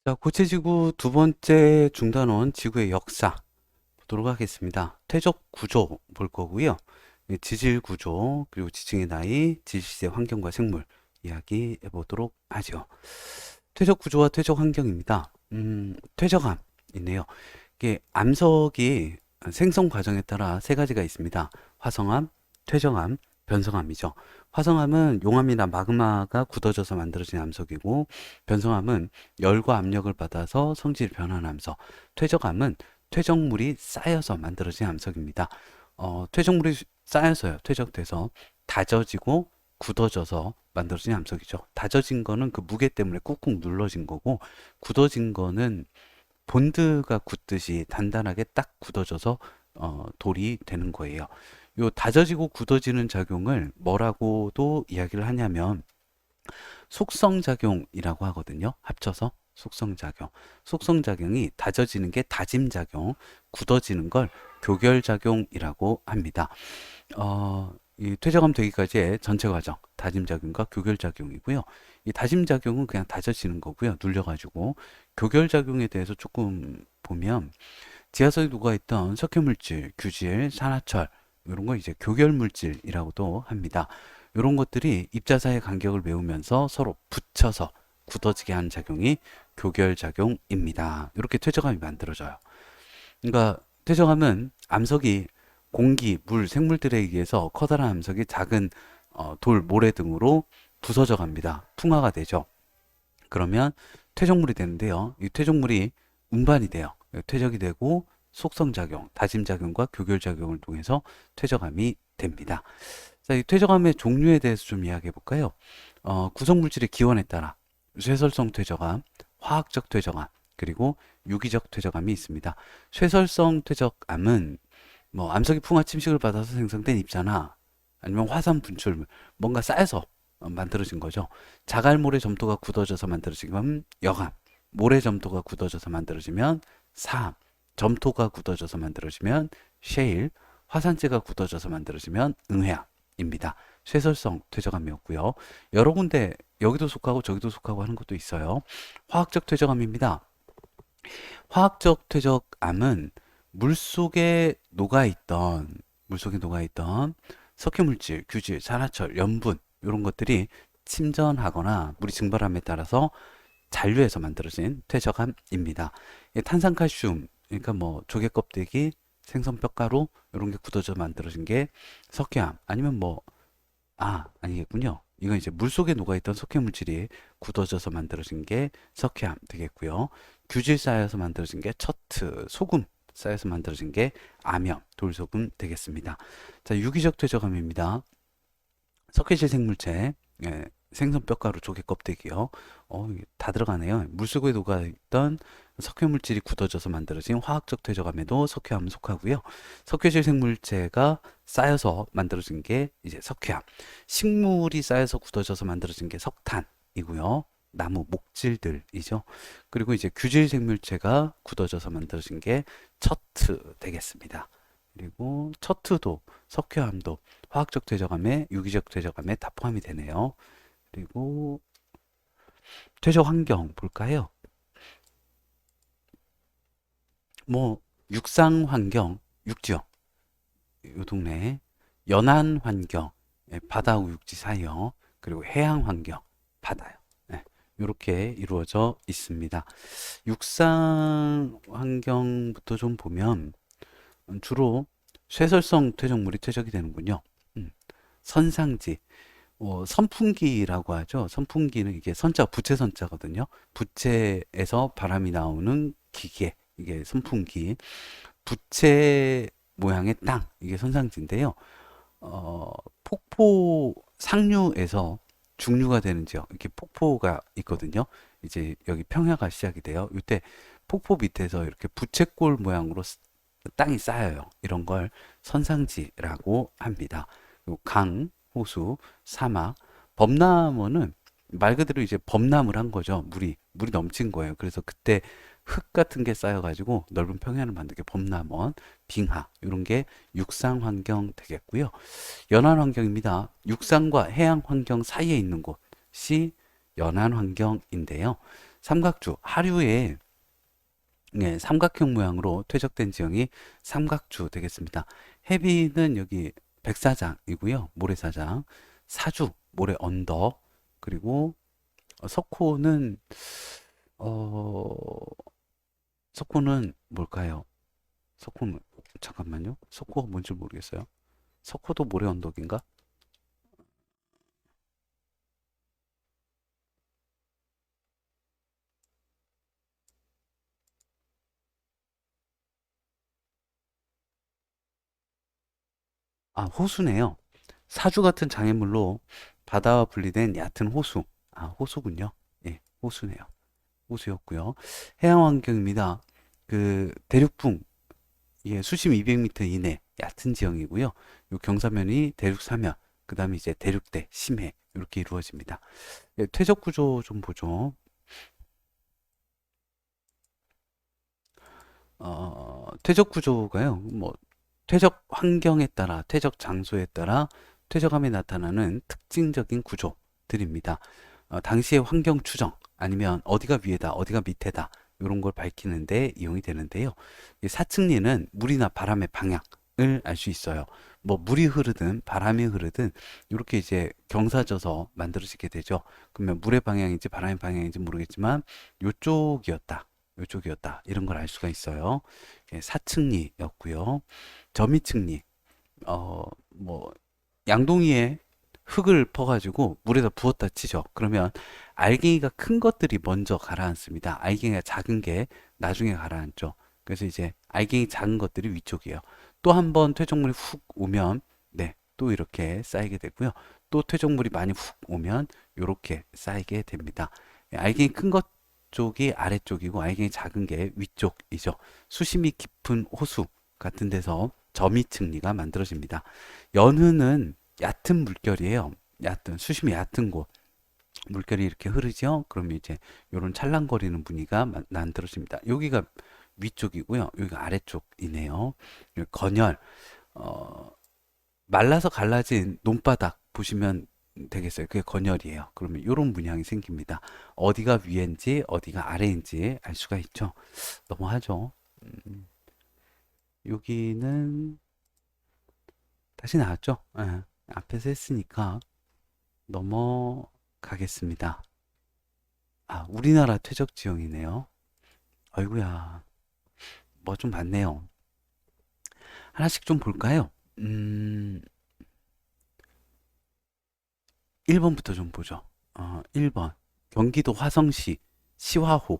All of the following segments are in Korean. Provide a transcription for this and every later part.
자, 고체지구 두 번째 중단원 지구의 역사 보도록 하겠습니다. 퇴적 구조 볼 거고요. 지질 구조, 그리고 지층의 나이, 지질시대 환경과 생물 이야기 해보도록 하죠. 퇴적 구조와 퇴적 환경입니다. 퇴적암 있네요. 이게 암석이 생성 과정에 따라 세 가지가 있습니다. 화성암, 퇴적암, 변성암이죠. 화성암은 용암이나 마그마가 굳어져서 만들어진 암석이고, 변성암은 열과 압력을 받아서 성질이 변한 암석, 퇴적암은 퇴적물이 쌓여서 만들어진 암석입니다. 퇴적물이 쌓여서요, 퇴적돼서 다져지고 굳어져서 만들어진 암석이죠. 다져진 거는 그 무게 때문에 꾹꾹 눌러진 거고, 굳어진 거는 본드가 굳듯이 단단하게 딱 굳어져서 돌이 되는 거예요. 요 다져지고 굳어지는 작용을 뭐라고도 이야기를 하냐면 속성작용이라고 하거든요. 합쳐서 속성작용. 속성작용이 다져지는 게 다짐작용, 굳어지는 걸 교결작용이라고 합니다. 이 퇴적암 되기까지의 전체 과정, 다짐작용과 교결작용이고요. 이 다짐작용은 그냥 다져지는 거고요. 눌려가지고. 교결작용에 대해서 조금 보면 지하석에 녹아있던 석회물질, 규질, 산화철 이런 거 이제 교결물질이라고도 합니다. 이런 것들이 입자사의 간격을 메우면서 서로 붙여서 굳어지게 하는 작용이 교결작용입니다. 이렇게 퇴적암이 만들어져요. 그러니까 퇴적암은 암석이 공기, 물, 생물들에 의해서 커다란 암석이 작은 돌, 모래 등으로 부서져 갑니다. 풍화가 되죠. 그러면 퇴적물이 되는데요. 이 퇴적물이 운반이 돼요. 퇴적이 되고 속성작용, 다짐작용과 교결작용을 통해서 퇴적암이 됩니다. 자, 이 퇴적암의 종류에 대해서 좀 이야기해 볼까요? 구성물질의 기원에 따라 쇠설성 퇴적암, 화학적 퇴적암, 그리고 유기적 퇴적암이 있습니다. 쇠설성 퇴적암은 뭐 암석이 풍화 침식을 받아서 생성된 입자나 아니면 화산 분출물, 뭔가 쌓여서 만들어진 거죠. 자갈모래 점토가 굳어져서 만들어지면 여암, 모래 점토가 굳어져서 만들어지면 사암, 점토가 굳어져서 만들어지면 셰일, 화산재가 굳어져서 만들어지면 응해암입니다. 쇠설성 퇴적암이었고요. 여러 군데 여기도 속하고 저기도 속하고 하는 것도 있어요. 화학적 퇴적암입니다. 화학적 퇴적암은 물속에 녹아있던 석회물질, 규질, 산화철, 염분 이런 것들이 침전하거나 물이 증발함에 따라서 잔류해서 만들어진 퇴적암입니다. 탄산칼슘, 그러니까 뭐 조개 껍데기, 생선 뼈가루 이런 게 굳어져 만들어진 게 석회암 아니면 뭐 아니겠군요. 이건 이제 물속에 녹아있던 석회물질이 굳어져서 만들어진 게 석회암 되겠고요. 규질 쌓여서 만들어진 게 척트, 소금 쌓여서 만들어진 게 암염, 돌소금 되겠습니다. 자, 유기적 퇴적암입니다. 석회질 생물체, 예, 생선 뼈가루, 조개 껍데기요. 이게 다 들어가네요. 물속에 녹아있던 석회물질이 굳어져서 만들어진 화학적 퇴적암에도 석회암은 속하고요. 석회질 생물체가 쌓여서 만들어진 게 이제 석회암. 식물이 쌓여서 굳어져서 만들어진 게 석탄이고요. 나무, 목질들이죠. 그리고 이제 규질 생물체가 굳어져서 만들어진 게 척트 되겠습니다. 그리고 척트도 석회암도 화학적 퇴적암에 유기적 퇴적암에 다 포함이 되네요. 그리고 퇴적 환경 볼까요? 뭐 육상 환경, 육지요. 이 동네 연안 환경, 바다하고 육지 사이요. 그리고 해양 환경, 바다요. 이렇게 이루어져 있습니다. 육상 환경부터 좀 보면 주로 쇠설성 퇴적물이 퇴적이 되는군요. 선상지, 선풍기라고 하죠. 선풍기는 이게 선자, 부채 선자거든요. 부채에서 바람이 나오는 기계, 이게 선풍기. 부채 모양의 땅, 이게 선상지인데요. 폭포 상류에서 중류가 되는 지역, 이렇게 폭포가 있거든요. 이제 여기 평야가 시작이 돼요. 이때 폭포 밑에서 이렇게 부채꼴 모양으로 땅이 쌓여요. 이런 걸 선상지라고 합니다. 그리고 강, 호수, 사막, 범람원은 말 그대로 이제 범람을 한 거죠. 물이 넘친 거예요. 그래서 그때 흙 같은 게 쌓여가지고 넓은 평야를 만든 게 범람원, 빙하 이런 게 육상 환경 되겠고요. 연안 환경입니다. 육상과 해양 환경 사이에 있는 곳이 연안 환경인데요. 삼각주, 하류에 네, 삼각형 모양으로 퇴적된 지형이 삼각주 되겠습니다. 해비는 여기 백사장이고요. 모래사장, 사주, 모래 언덕, 그리고 석호는 어, 석호는 뭘까요? 석호는 잠깐만요. 석호가 뭔지 모르겠어요. 석호도 모래 언덕인가? 아, 호수네요. 사주 같은 장애물로 바다와 분리된 얕은 호수. 아, 호수군요. 예, 호수네요. 호수였고요. 해양 환경입니다. 그 대륙풍, 예, 수심 200m 이내 얕은 지형이고요. 요 경사면이 대륙 사면, 그 다음에 이제 대륙대, 심해 이렇게 이루어집니다. 예, 퇴적 구조 좀 보죠. 퇴적 구조가요. 뭐 퇴적 환경에 따라, 퇴적 장소에 따라 퇴적함이 나타나는 특징적인 구조들입니다. 당시의 환경 추정, 아니면 어디가 위에다, 어디가 밑에다, 이런 걸 밝히는데 이용이 되는데요. 이 사측리는 물이나 바람의 방향을 알 수 있어요. 뭐 물이 흐르든 바람이 흐르든 이렇게 이제 경사져서 만들어지게 되죠. 그러면 물의 방향인지 바람의 방향인지 모르겠지만 요쪽이었다. 요쪽이었다. 이런 걸 알 수가 있어요. 예, 사측리였고요. 점이측리, 뭐 양동이에 흙을 퍼가지고 물에다 부었다 치죠. 그러면 알갱이가 큰 것들이 먼저 가라앉습니다. 알갱이가 작은 게 나중에 가라앉죠. 그래서 이제 알갱이 작은 것들이 위쪽이에요. 또 한 번 퇴적물이 훅 오면 네, 또 이렇게 쌓이게 되고요. 또 퇴적물이 많이 훅 오면 이렇게 쌓이게 됩니다. 알갱이 큰 것 쪽이 아래쪽이고 알갱이 작은 게 위쪽이죠. 수심이 깊은 호수 같은 데서 점이층리가 만들어집니다. 연흔은 얕은 물결이에요. 얕은 수심이 얕은 곳 물결이 이렇게 흐르죠. 그러면 이제 이런 찰랑거리는 무늬가 만들어집니다. 여기가 위쪽이고요. 여기가 아래쪽이네요. 건열, 어, 말라서 갈라진 논바닥 보시면 되겠어요. 그게 건열이에요. 그러면 이런 문양이 생깁니다. 어디가 위인지 어디가 아래인지 알 수가 있죠. 너무하죠. 여기는 다시 나왔죠. 예, 앞에서 했으니까 넘어가겠습니다. 아, 우리나라 퇴적 지형이네요. 아이고야, 뭐 좀 많네요. 하나씩 좀 볼까요? 음, 1번부터 좀 보죠. 1번. 경기도 화성시 시화호.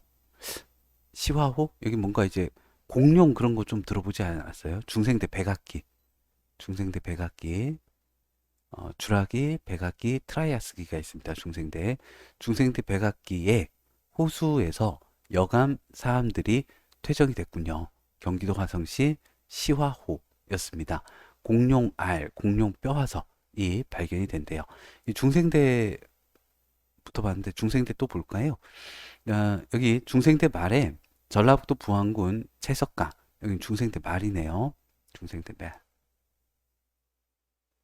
시화호? 여기 뭔가 이제 공룡 그런 거 좀 들어보지 않았어요? 중생대 백악기. 중생대 백악기. 주라기, 백악기, 트라이아스기가 있습니다. 중생대. 중생대 백악기에 호수에서 여감 사암들이 퇴적이 됐군요. 경기도 화성시 시화호였습니다. 공룡알, 공룡뼈 화석이 발견이 된대요. 이 중생대부터 봤는데 중생대 또 볼까요? 여기 중생대 말에 전라북도 부안군 채석강, 여기 중생대 말이네요. 중생대 말.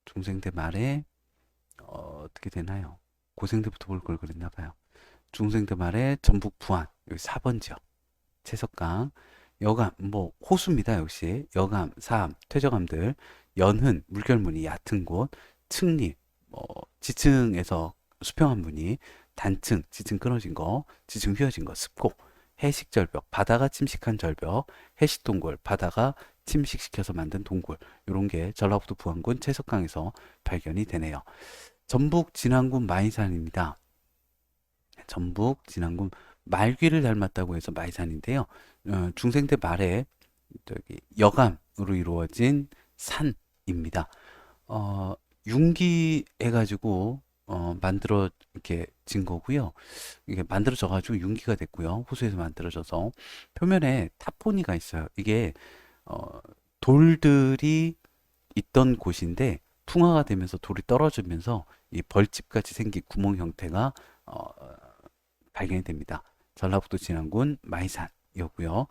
중생대 말에 어떻게 되나요? 고생대부터 볼 걸 그랬나 봐요. 중생대 말에 전북 부안 여기 4번 지역 채석강 여감 뭐 호수입니다. 역시 여감, 사암, 퇴적암들 연흔 물결무늬 얕은 곳 층리 지층에서 수평한 무늬 단층 지층 끊어진 거 지층 휘어진 거 습곡 해식절벽 바다가 침식한 절벽 해식동굴 바다가 침식시켜서 만든 동굴 이런 게 전라북도 부안군 채석강에서 발견이 되네요. 전북 진안군 마이산입니다. 전북 진안군 말귀를 닮았다고 해서 마이산인데요. 중생대 말에 저기 여감으로 이루어진 산입니다. 어, 융기 해가지고 만들어 이렇게 진 거고요. 이게 만들어져 가지고 융기가 됐고요. 호수에서 만들어져서 표면에 타포니가 있어요. 이게 어, 돌들이 있던 곳인데 풍화가 되면서 돌이 떨어지면서 이 벌집 같이 생긴 구멍 형태가 어, 발견이 됩니다. 전라북도 진안군 마이산이었고요.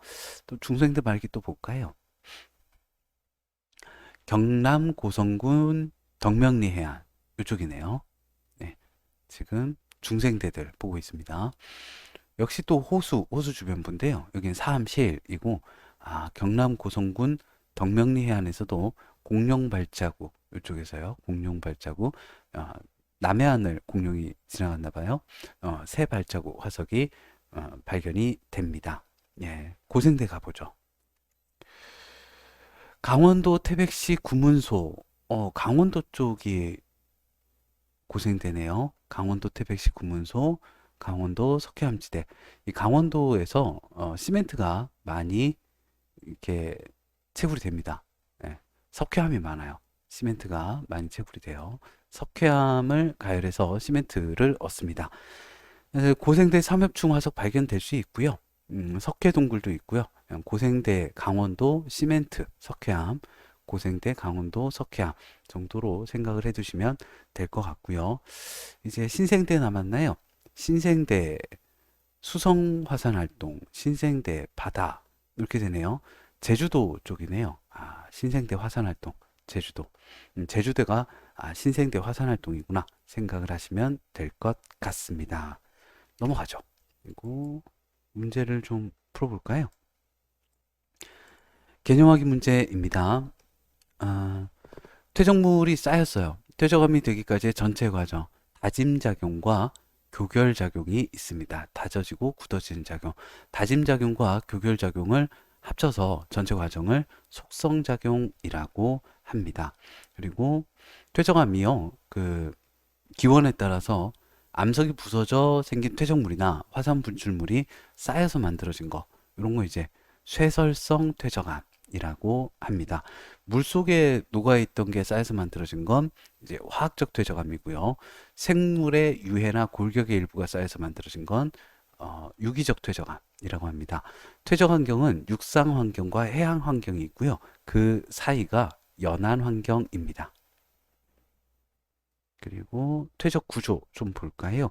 또 중생대 말기 또 볼까요? 경남 고성군 덕명리 해안 이쪽이네요. 네, 지금 중생대들 보고 있습니다. 역시 또 호수 주변부인데요. 여기는 사암시일이고, 경남 고성군 덕명리 해안에서도 공룡 발자국, 이쪽에서요. 공룡 발자국, 어, 남해안을 공룡이 지나갔나 봐요. 새 발자국 화석이 발견이 됩니다. 예, 고생대 가보죠. 강원도 태백시 구문소, 강원도 쪽이 고생되네요. 강원도 태백시 구문소, 강원도 석회암지대. 이 강원도에서 시멘트가 많이 이렇게 채굴이 됩니다. 예, 석회암이 많아요. 시멘트가 많이 채굴이 돼요. 석회암을 가열해서 시멘트를 얻습니다. 그래서 고생대 삼엽충 화석 발견될 수 있고요. 석회 동굴도 있고요. 그냥 고생대 강원도 시멘트 석회암, 고생대 강원도 석회암 정도로 생각을 해두시면 될 것 같고요. 이제 신생대 남았나요? 신생대 수성 화산 활동, 신생대 바다 이렇게 되네요. 제주도 쪽이네요. 신생대 화산 활동, 제주도. 제주대가 신생대 화산 활동이구나 생각을 하시면 될 것 같습니다. 넘어가죠. 그리고 문제를 좀 풀어볼까요? 개념하기 문제입니다. 퇴적물이 쌓였어요. 퇴적함이 되기까지의 전체 과정, 다짐작용과 교결작용이 있습니다. 다져지고 굳어지는 작용. 다짐작용과 교결작용을 합쳐서 전체 과정을 속성작용이라고 합니다. 그리고 퇴적함이요, 그 기원에 따라서 암석이 부서져 생긴 퇴적물이나 화산 분출물이 쌓여서 만들어진 거, 이런 거 이제 쇠설성 퇴적암이라고 합니다. 물 속에 녹아있던 게 쌓여서 만들어진 건 이제 화학적 퇴적암이고요. 생물의 유해나 골격의 일부가 쌓여서 만들어진 건 유기적 퇴적암이라고 합니다. 퇴적 환경은 육상 환경과 해양 환경이 있고요. 그 사이가 연안 환경입니다. 그리고 퇴적 구조 좀 볼까요?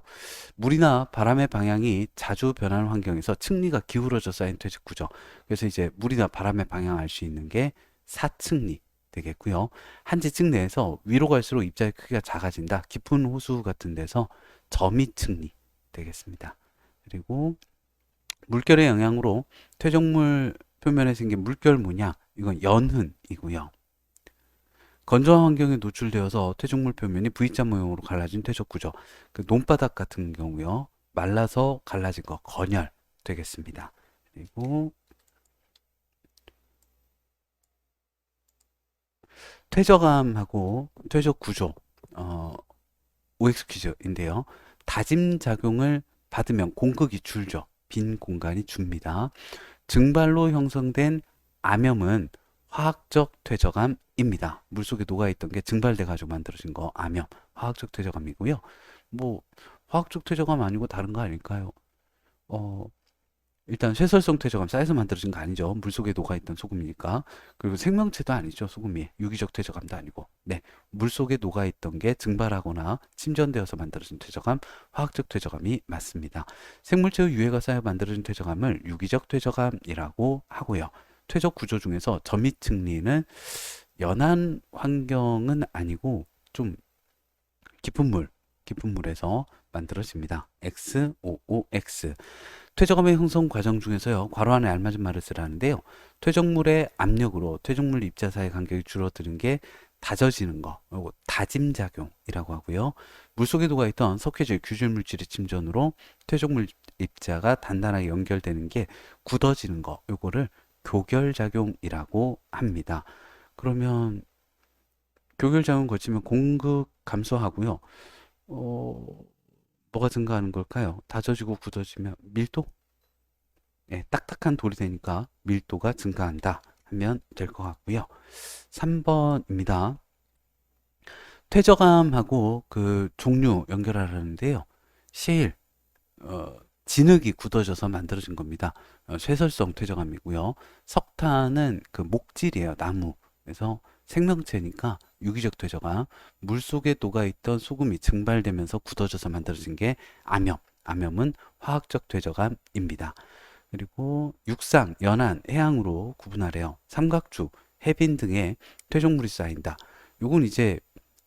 물이나 바람의 방향이 자주 변하는 환경에서 층리가 기울어져 쌓인 퇴적 구조. 그래서 이제 물이나 바람의 방향을 알 수 있는 게 사층리 되겠고요. 한 지층 내에서 위로 갈수록 입자의 크기가 작아진다. 깊은 호수 같은 데서 저미층리 되겠습니다. 그리고 물결의 영향으로 퇴적물 표면에 생긴 물결 모양, 이건 연흔이고요. 건조한 환경에 노출되어서 퇴적물 표면이 V자 모형으로 갈라진 퇴적 구조. 그 논바닥 같은 경우요. 말라서 갈라진 거 건열 되겠습니다. 그리고 퇴적암하고 퇴적 구조 OX 퀴즈인데요. 다짐 작용을 받으면 공극이 줄죠. 빈 공간이 줍니다. 증발로 형성된 암염은 화학적 퇴적암입니다. 물속에 녹아있던 게 증발돼 가지고 만들어진 거 암염, 화학적 퇴적암이고요. 뭐 화학적 퇴적암 아니고 다른 거 아닐까요? 일단 쇠설성 퇴적암 쌓여서 만들어진 거 아니죠. 물속에 녹아있던 소금이니까. 그리고 생명체도 아니죠. 소금이. 유기적 퇴적암도 아니고. 네, 물속에 녹아있던 게 증발하거나 침전되어서 만들어진 퇴적암, 화학적 퇴적암이 맞습니다. 생물체의 유해가 쌓여 만들어진 퇴적암을 유기적 퇴적암이라고 하고요. 퇴적 구조 중에서 저미층리는 연한 환경은 아니고 좀 깊은 물에서 만들어집니다. XOOX. 퇴적암의 형성 과정 중에서요, 괄호 안에 알맞은 말을 쓰라는데요. 퇴적물의 압력으로 퇴적물 입자 사이 간격이 줄어드는 게 다져지는 거, 요거 다짐작용이라고 하고요. 물속에 녹아있던 석회질, 규질 물질의 침전으로 퇴적물 입자가 단단하게 연결되는 게 굳어지는 거, 요거를 교결작용이라고 합니다. 그러면 교결작용 거치면 공극 감소하고요. 뭐가 증가하는 걸까요? 다져지고 굳어지면 밀도? 네, 딱딱한 돌이 되니까 밀도가 증가한다 하면 될 것 같고요. 3번입니다. 퇴적암하고 그 종류 연결하라는데요. 시일, 진흙이 굳어져서 만들어진 겁니다. 쇠설성 퇴적암이고요. 석탄은 그 목질이에요. 나무. 그래서 생명체니까 유기적 퇴적암. 물속에 녹아있던 소금이 증발되면서 굳어져서 만들어진 게 암염. 암염은 화학적 퇴적암입니다. 그리고 육상, 연안, 해양으로 구분하래요. 삼각주, 해빈 등의 퇴적물이 쌓인다. 요건 이제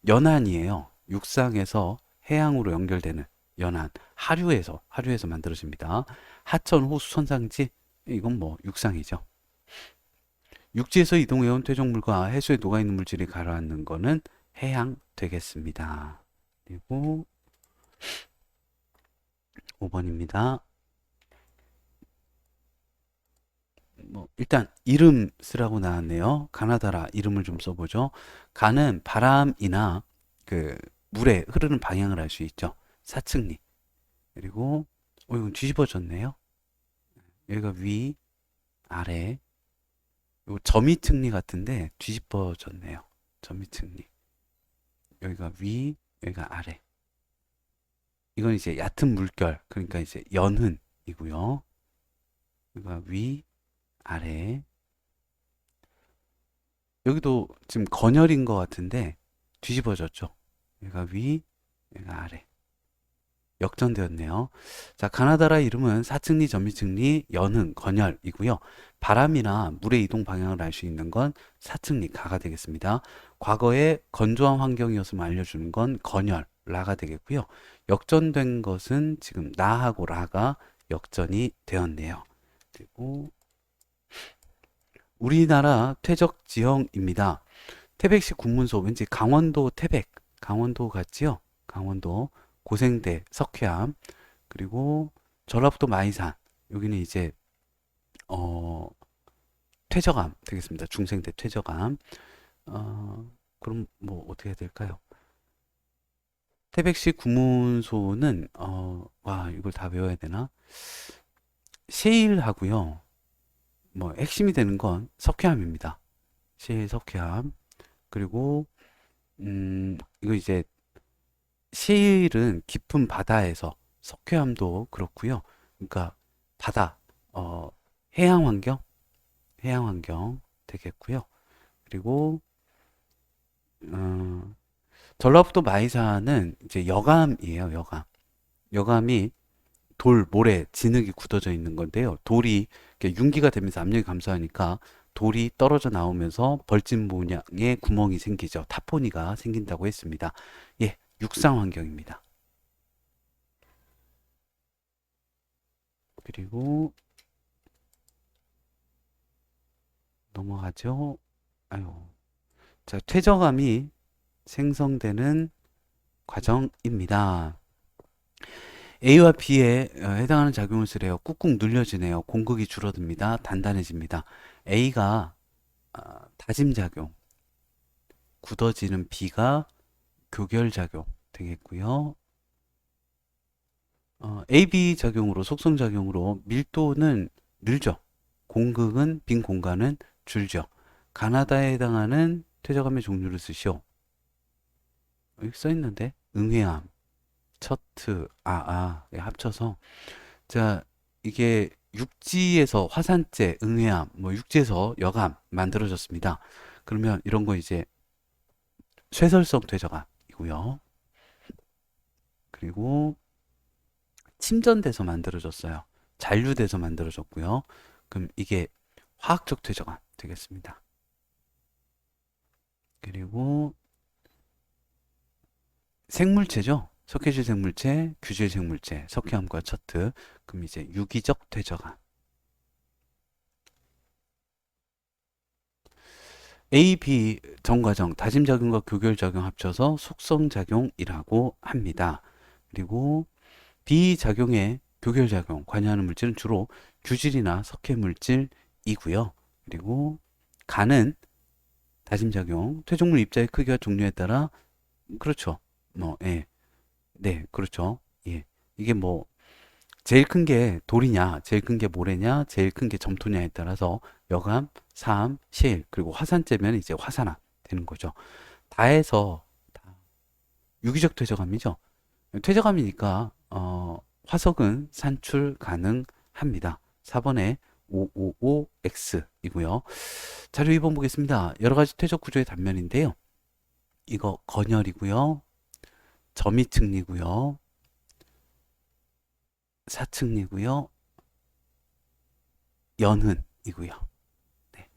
연안이에요. 육상에서 해양으로 연결되는 연안, 하류에서 만들어집니다. 하천, 호수, 선상지, 이건 뭐 육상이죠. 육지에서 이동해온 퇴적물과 해수에 녹아있는 물질이 가라앉는 거는 해양 되겠습니다. 그리고 5번입니다. 뭐 일단 이름 쓰라고 나왔네요. 가나다라 이름을 좀 써보죠. 가는 바람이나 그 물의 흐르는 방향을 알 수 있죠. 사측리. 그리고 이건 뒤집어졌네요. 여기가 위, 아래. 요 점이측리 같은데 뒤집어졌네요. 점이측리. 여기가 위, 여기가 아래. 이건 이제 얕은 물결, 그러니까 이제 연흔이고요. 여기가 위, 아래. 여기도 지금 건열인 것 같은데 뒤집어졌죠. 여기가 위, 여기가 아래. 역전되었네요. 자, 가나다라 이름은 사측리, 점이측리, 연흥, 건열이고요. 바람이나 물의 이동 방향을 알 수 있는 건 사측리, 가가 되겠습니다. 과거에 건조한 환경이었음을 알려주는 건 건열, 라가 되겠고요. 역전된 것은 지금 나하고 라가 역전이 되었네요. 그리고 우리나라 퇴적 지형입니다. 태백시 군문소, 왠지 강원도 태백, 강원도 같지요? 강원도 고생대, 석회암, 그리고 전라북도 마이산, 여기는 이제 퇴적암 되겠습니다. 중생대 퇴적암. 그럼 뭐 어떻게 해야 될까요? 태백시 군문소는 와, 이걸 다 외워야 되나? 세일하고요. 뭐 핵심이 되는 건 석회암입니다. 세일 석회암. 그리고 이거 이제 세일은 깊은 바다에서, 석회암도 그렇고요. 그러니까 바다, 해양 환경 되겠고요. 그리고 전라북도 마이산은 이제 여감이에요. 여감이 돌, 모래, 진흙이 굳어져 있는 건데요. 돌이 이렇게 윤기가 되면서 압력이 감소하니까 돌이 떨어져 나오면서 벌집 모양의 구멍이 생기죠. 타포니가 생긴다고 했습니다. 예, 육상 환경입니다. 그리고 넘어가죠. 아유. 자, 퇴적암이 생성되는 과정입니다. A와 B에 해당하는 작용을 쓰래요. 꾹꾹 눌려지네요. 공극이 줄어듭니다. 단단해집니다. A가 다짐작용, 굳어지는 B가 교결작용 되겠고요. AB 작용으로, 속성작용으로 밀도는 늘죠. 공극은, 빈 공간은 줄죠. 가나다에 해당하는 퇴적암의 종류를 쓰시오. 여기 써있는데 응회암, 처트, 합쳐서. 자, 이게 육지에서 화산재, 응회암, 뭐 육지에서 여감 만들어졌습니다. 그러면 이런 거 이제 쇠설성 퇴적암이고요. 그리고 침전돼서 만들어졌어요. 잔류돼서 만들어졌고요. 그럼 이게 화학적 퇴적암 되겠습니다. 그리고 생물체죠. 석회질 생물체, 규질 생물체, 석회암과 처트. 그럼 이제 유기적 퇴적암. A, B 정과정, 다짐작용과 교결작용 합쳐서 속성작용이라고 합니다. 그리고 B 작용에 교결작용, 관여하는 물질은 주로 규질이나 석회물질이고요. 그리고 간은 다짐작용, 퇴적물 입자의 크기와 종류에 따라, 그렇죠. 뭐, 예. 네, 그렇죠. 예. 이게 뭐, 제일 큰 게 돌이냐, 제일 큰 게 모래냐, 제일 큰 게 점토냐에 따라서 여감, 사암, 실, 그리고 화산재면 이제 화산암 되는 거죠. 다해서 유기적 퇴적암이죠. 퇴적암이니까 화석은 산출 가능합니다. 4번에 555X이고요. 자료 2번 보겠습니다. 여러 가지 퇴적 구조의 단면인데요. 이거 건열이고요. 점이층리고요. 사층리고요. 연흔이고요. 네.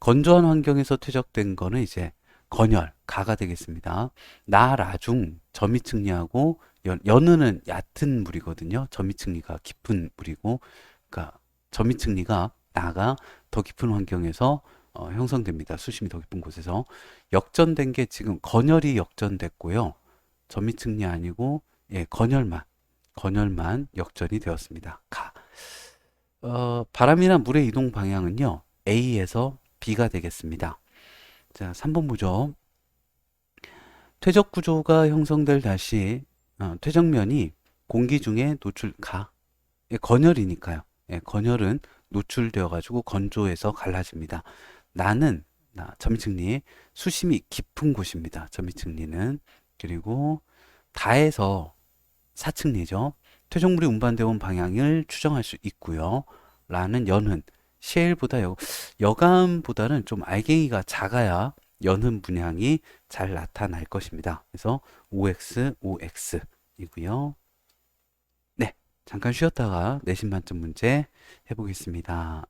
건조한 환경에서 퇴적된 거는 이제 건열, 가가 되겠습니다. 나, 라 중 점이층리하고 연은은 얕은 물이거든요. 점이층리가 깊은 물이고, 그러니까 점이층리가 나가 더 깊은 환경에서 형성됩니다. 수심이 더 깊은 곳에서. 역전된 게 지금 건열이 역전됐고요. 점이층리 아니고, 예, 건열만 역전이 되었습니다. 바람이나 물의 이동 방향은요, A에서 B가 되겠습니다. 자, 3번 보죠. 퇴적 구조가 형성될 다시 퇴적면이 공기 중에 예, 건열이니까요. 예, 건열은 노출되어 가지고 건조해서 갈라집니다. 점층리 수심이 깊은 곳입니다. 점층리는 그리고 다에서 사층리죠. 퇴적물이 운반되어 온 방향을 추정할 수 있고요. 라는 연은 셰일보다 여감보다는 좀 알갱이가 작아야 연은 분양이 잘 나타날 것입니다. 그래서 OX, OX이고요. 네, 잠깐 쉬었다가 내신 만점 문제 해보겠습니다.